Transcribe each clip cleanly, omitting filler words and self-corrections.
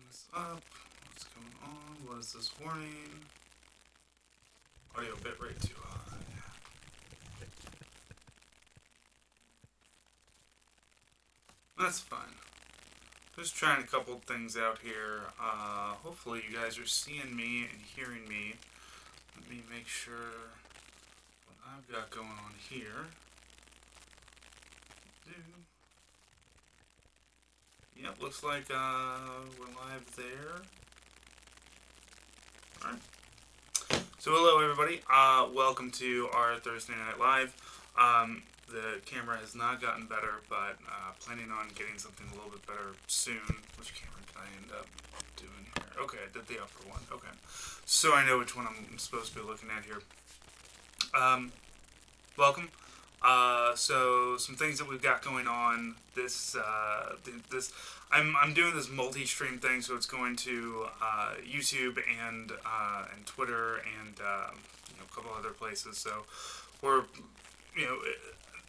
this up. What's going on? What is this warning? Audio bitrate too high. That's fine. Just trying a couple things out here. Hopefully you guys are seeing me and hearing me. Let me make sure what I've got going on here. Yep, looks like we're live there. Alright. So hello everybody. Welcome to our Thursday Night Live. The camera has not gotten better, but planning on getting something a little bit better soon. Which camera did I end up doing here? Okay, I did the upper one. Okay. So I know which one I'm supposed to be looking at here. Welcome. So some things that we've got going on. I'm doing this multi-stream thing, so it's going to YouTube and Twitter and a couple other places. So we're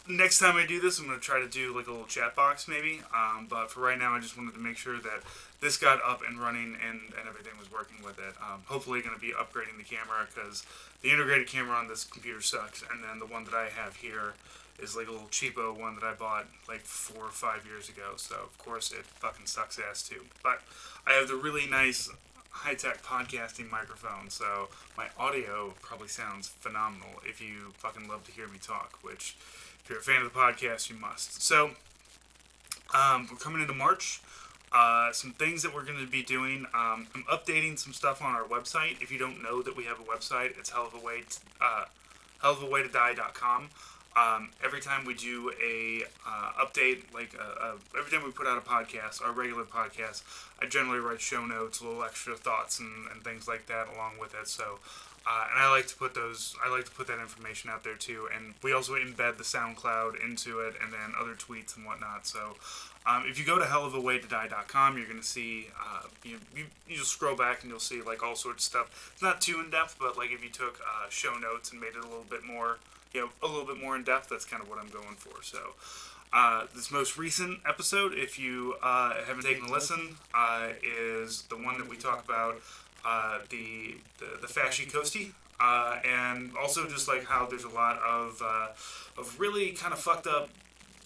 next time I do this, I'm going to try to do like a little chat box maybe. But for right now, I just wanted to make sure that this got up and running and everything was working with it. Hopefully going to be upgrading the camera because the integrated camera on this computer sucks. And then the one that I have here is like a little cheapo one that I bought like 4 or 5 years ago. So of course it fucking sucks ass too. But I have the really nice high-tech podcasting microphone, so my audio probably sounds phenomenal if you fucking love to hear me talk, which if you're a fan of the podcast, you must. So, we're coming into March. Some things that we're going to be doing. I'm updating some stuff on our website. If you don't know that we have a website, it's hellofawaytodie.com. Every time we do a update, every time we put out a podcast, our regular podcast, I generally write show notes, little extra thoughts and things like that along with it. So, and I like to put that information out there too. And we also embed the SoundCloud into it, and then other tweets and whatnot. So, if you go to hellofawaytodie.com, you're gonna see you just scroll back and you'll see like all sorts of stuff. It's not too in depth, but like if you took show notes and made it a little bit more. A little bit more in depth, that's kind of what I'm going for. So, this most recent episode, if you haven't taken a listen, is the one that we talk about the Fasci Costi, and also just like how there's a lot of really kind of fucked up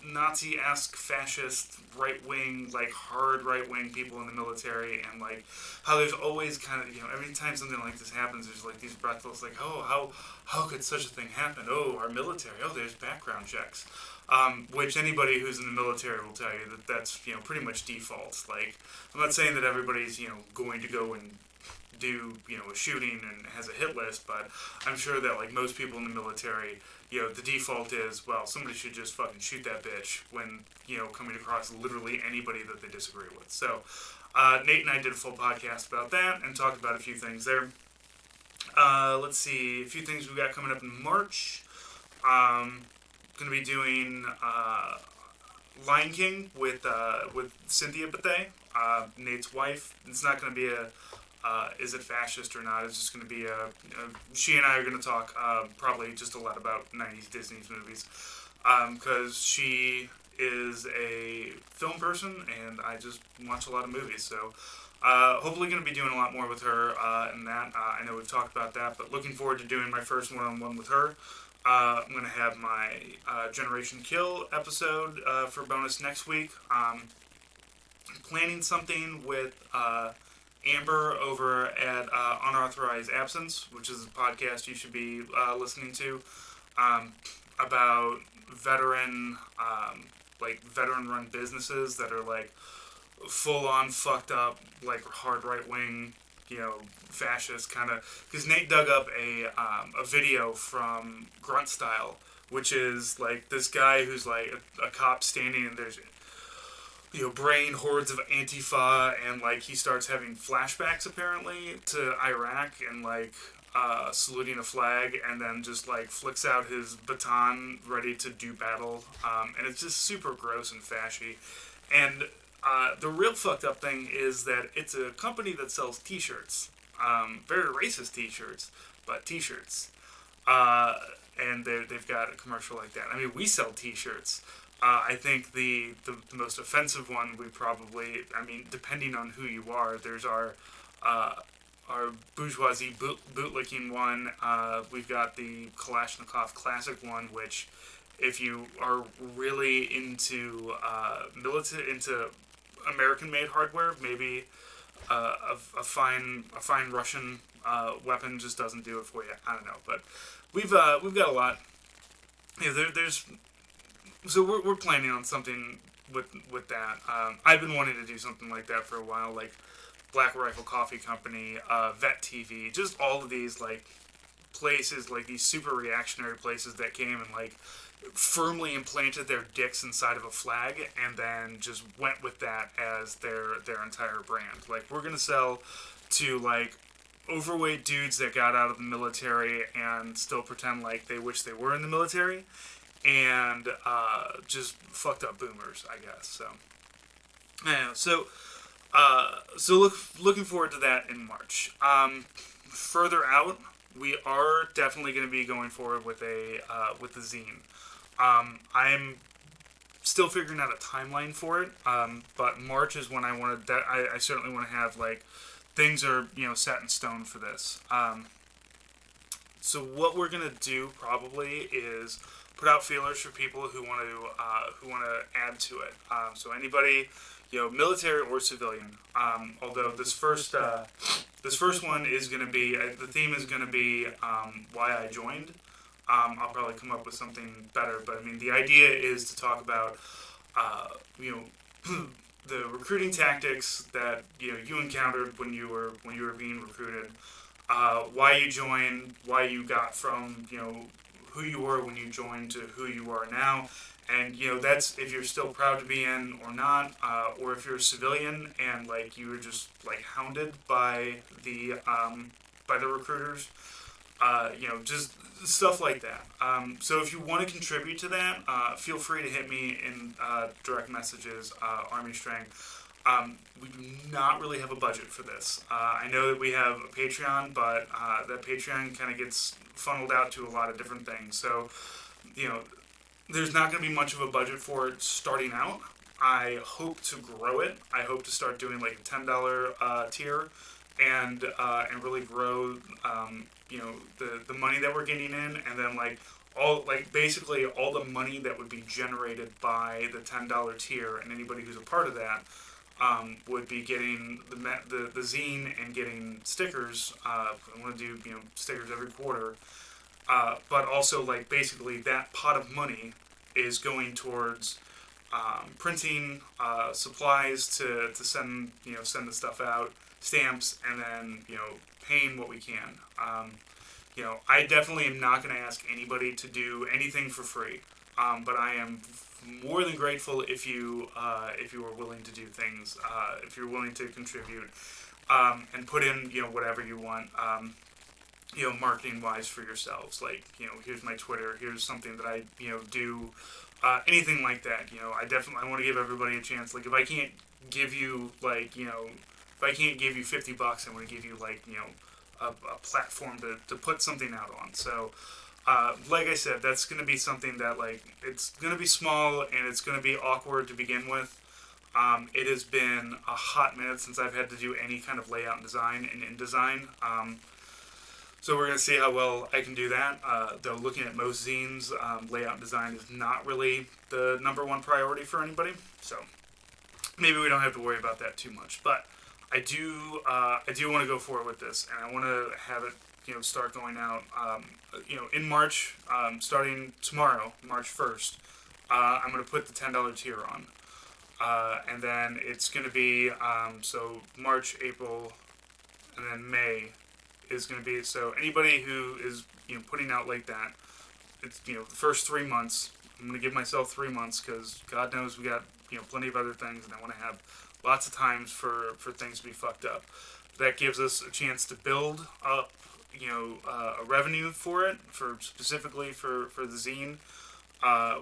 Nazi-esque fascist right-wing, like hard right-wing people in the military, and like how there's always kind of, every time something like this happens, there's like these breathless, like, oh, how could such a thing happen? Oh, our military, oh, there's background checks. Which anybody who's in the military will tell you that that's, pretty much default. Like, I'm not saying that everybody's, going to go and do, a shooting and has a hit list, but I'm sure that, like, most people in the military, the default is, well, somebody should just fucking shoot that bitch when, coming across literally anybody that they disagree with. So, Nate and I did a full podcast about that and talked about a few things there. Let's see, a few things we got coming up in March. Going to be doing Lion King with Cynthia Bethea, Nate's wife. It's not going to be a is it fascist or not? It's just going to be she and I are going to talk probably just a lot about 90s Disney movies because she is a film person and I just watch a lot of movies. So hopefully going to be doing a lot more with her in that. I know we've talked about that, but looking forward to doing my first one-on-one with her. I'm going to have my Generation Kill episode for bonus next week. Planning something with Amber over at Unauthorized Absence, which is a podcast you should be listening to, about veteran run businesses that are like full on fucked up, like hard right wing, fascist kind of. Because Nate dug up a video from Grunt Style, which is like this guy who's like a cop standing and there's brain hordes of Antifa, and like he starts having flashbacks apparently to Iraq and like saluting a flag, and then just like flicks out his baton ready to do battle, and it's just super gross and fashy. And the real fucked up thing is that it's a company that sells t-shirts, very racist t-shirts, but t-shirts, and they've got a commercial like that. I mean, we sell t-shirts. I think the most offensive one we probably, I mean, depending on who you are, there's our bourgeoisie bootlicking one. We've got the Kalashnikov Classic one, which, if you are really into into American-made hardware, maybe a fine Russian weapon just doesn't do it for you. I don't know, but we've got a lot. There's so we're planning on something with that. I've been wanting to do something like that for a while, like Black Rifle Coffee Company, Vet TV, just all of these like places, like these super reactionary places that came and like firmly implanted their dicks inside of a flag and then just went with that as their entire brand. Like, we're gonna sell to like overweight dudes that got out of the military and still pretend like they wish they were in the military, and just fucked up boomers, I guess. So, yeah. So looking forward to that in March. Further out, we are definitely going to be going forward with the zine. I'm still figuring out a timeline for it, but March is when I want to. I certainly want to have like things are set in stone for this. So what we're gonna do probably is put out feelers for people who want to add to it. So anybody, military or civilian. Although this first one is going to be the theme is going to be why I joined. I'll probably come up with something better, but I mean the idea is to talk about the recruiting tactics that you encountered when you were being recruited. Why you joined, why you got from who you were when you joined to who you are now, and that's if you're still proud to be in or not, or if you're a civilian and like you were just like hounded by the recruiters, just stuff like that. So if you want to contribute to that, feel free to hit me in direct messages, Army Strength. We do not really have a budget for this. I know that we have a Patreon, but that Patreon kind of gets funneled out to a lot of different things. So, there's not going to be much of a budget for it starting out. I hope to grow it. I hope to start doing like a $10 tier, and really grow, the money that we're getting in, and then basically all the money that would be generated by the $10 tier, and anybody who's a part of that. Would be getting the zine and getting stickers. I want to do stickers every quarter, but also like basically that pot of money is going towards printing supplies to send the stuff out, stamps, and then paying what we can. I definitely am not going to ask anybody to do anything for free, but I am more than grateful if you are willing to do things, if you're willing to contribute, and put in whatever you want, marketing wise for yourselves. Like here's my Twitter, here's something that I do, anything like that. I want to give everybody a chance. Like if I can't give you if I can't give you $50, I want to give you a platform to put something out on. So. Like I said, that's going to be something that, it's going to be small and it's going to be awkward to begin with. It has been a hot minute since I've had to do any kind of layout and design and InDesign. So we're going to see how well I can do that. Though looking at most zines, layout and design is not really the number one priority for anybody. So maybe we don't have to worry about that too much. But I do want to go forward with this, and I want to have it start going out, in March, starting tomorrow, March 1st, I'm going to put the $10 tier on. And then it's going to be, so March, April, and then May is going to be, so anybody who is, putting out like that, it's, the first 3 months, I'm going to give myself 3 months, because God knows we got, plenty of other things, and I want to have lots of times for things to be fucked up. That gives us a chance to build up a revenue for it, specifically for the zine,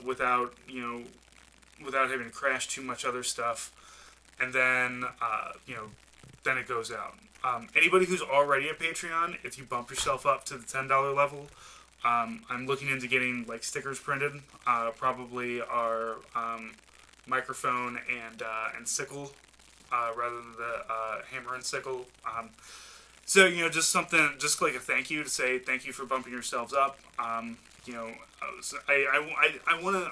without having to crash too much other stuff, and then then it goes out. Anybody who's already a Patreon, if you bump yourself up to the $10 level, I'm looking into getting like stickers printed. Probably our microphone and sickle rather than the hammer and sickle. So just something, just like a thank you to say thank you for bumping yourselves up. I want to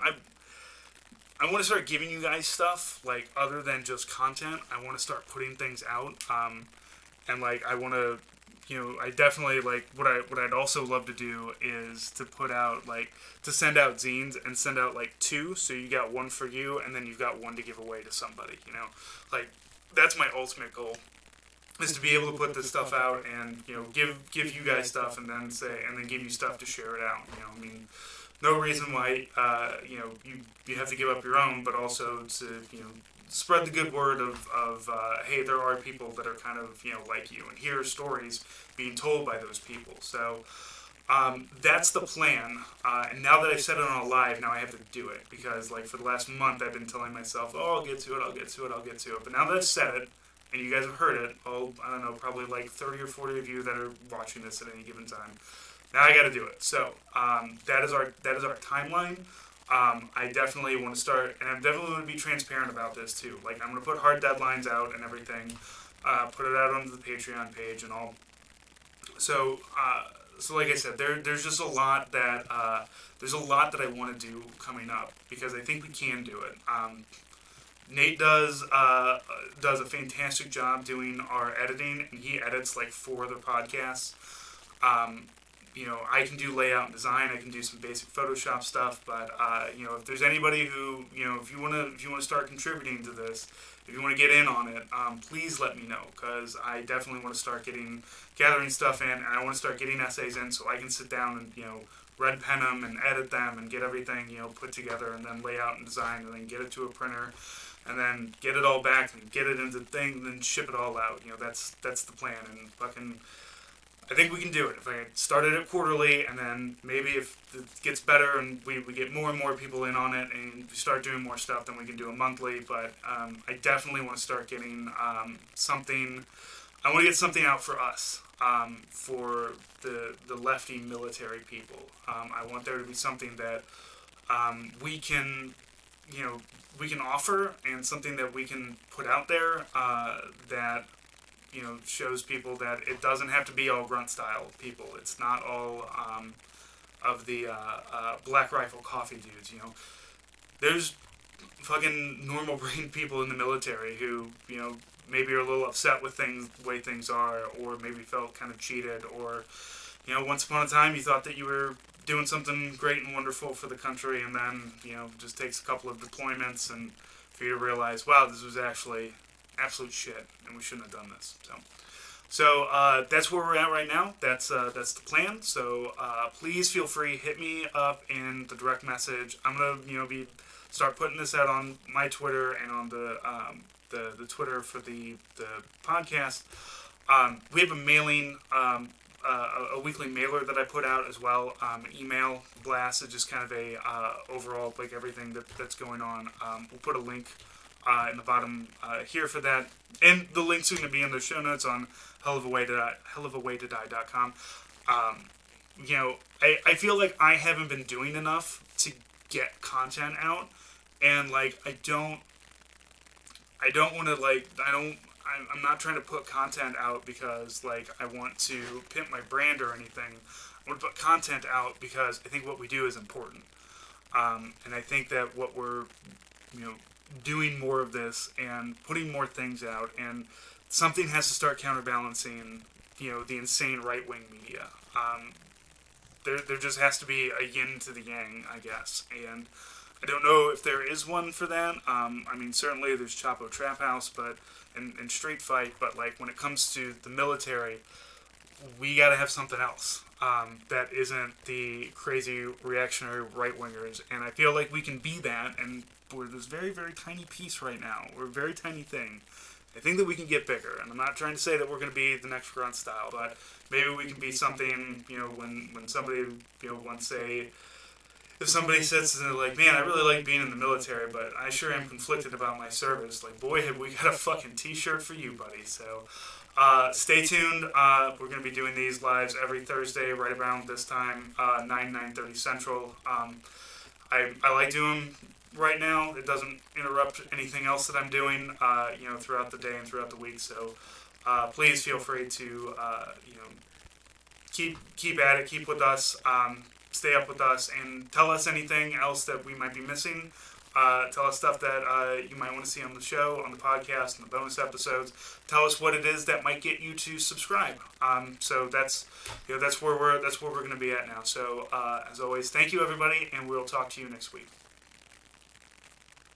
I want to start giving you guys stuff like other than just content. I want to start putting things out, and like I want to. I definitely like what I'd also love to do is to put out to send out zines and send out like two, so you got one for you and then you've got one to give away to somebody. Like that's my ultimate goal, is to be able to put this stuff out and give you guys stuff and then give you stuff to share it out. No reason why you have to give up your own, but also to spread the good word of hey, there are people that are kind of like you, and hear stories being told by those people. So that's the plan. And now that I've said it on a live, now I have to do it, because like for the last month I've been telling myself, oh, I'll get to it. But now that I've said it and you guys have heard it, I don't know, probably like 30 or 40 of you that are watching this at any given time. Now I got to do it. So that is our timeline. I definitely want to start, and I'm definitely going to be transparent about this too. Like, I'm going to put hard deadlines out and everything, put it out onto the Patreon page and all. So like I said, there's just a lot that I want to do coming up, because I think we can do it. Nate does a fantastic job doing our editing, and he edits like 4 other podcasts. I can do layout and design. I can do some basic Photoshop stuff. But if there's anybody who if you want to start contributing to this, if you want to get in on it, please let me know, because I definitely want to start gathering stuff in, and I want to start getting essays in so I can sit down and red pen them and edit them and get everything put together, and then lay out and design, and then get it to a printer, and then get it all back and get it into the thing, and then ship it all out. That's the plan. And fucking, I think we can do it. If I started it quarterly, and then maybe if it gets better and we get more and more people in on it and we start doing more stuff, then we can do a monthly. But I definitely want to start getting something. I want to get something out for us, for the lefty military people. I want there to be something that we can offer, and something that we can put out there that shows people that it doesn't have to be all grunt style people. It's not all of the Black Rifle coffee dudes. There's fucking normal brain people in the military who maybe are a little upset with the way things are, or maybe felt kind of cheated, or once upon a time you thought that you were doing something great and wonderful for the country, and then just takes a couple of deployments and for you to realize, wow, this was actually absolute shit, and we shouldn't have done this. So that's where we're at right now. That's the plan. So please feel free, hit me up in the direct message. I'm gonna start putting this out on my Twitter and on the Twitter for the podcast. We have a mailing, a weekly mailer that I put out as well. Email blast is just kind of a overall like everything that's going on. We'll put a link in the bottom here for that, and the links are going to be in the show notes on hellofawaytodie.com. I feel like I haven't been doing enough to get content out, and like I don't want to I'm not trying to put content out because like I want to pimp my brand or anything. I want to put content out because I think what we do is important, and I think that what we're doing more of this and putting more things out, and something has to start counterbalancing the insane right-wing media. There just has to be a yin to the yang, I guess, and I don't know if there is one for that. Certainly there's Chapo Trap House, but and Street Fight, but like when it comes to the military, we got to have something else that isn't the crazy reactionary right-wingers, and I feel like we can be that, and we're this very, very tiny piece right now. We're a very tiny thing. I think that we can get bigger, and I'm not trying to say that we're going to be the next grunt style, but maybe we can be something, when somebody, wants if somebody sits and they're like, man, I really like being in the military, but I sure am conflicted about my service. Like, boy, have we got a fucking t-shirt for you, buddy. So, stay tuned. We're going to be doing these lives every Thursday right around this time, 9:30 Central. I like doing them right now. It doesn't interrupt anything else that I'm doing, throughout the day and throughout the week. So, please feel free to, keep at it, keep with us. Stay up with us, and tell us anything else that we might be missing. Tell us stuff that you might want to see on the show, on the podcast, and the bonus episodes. Tell us what it is that might get you to subscribe. So that's where we're going to be at now. So as always, thank you everybody, and we'll talk to you next week.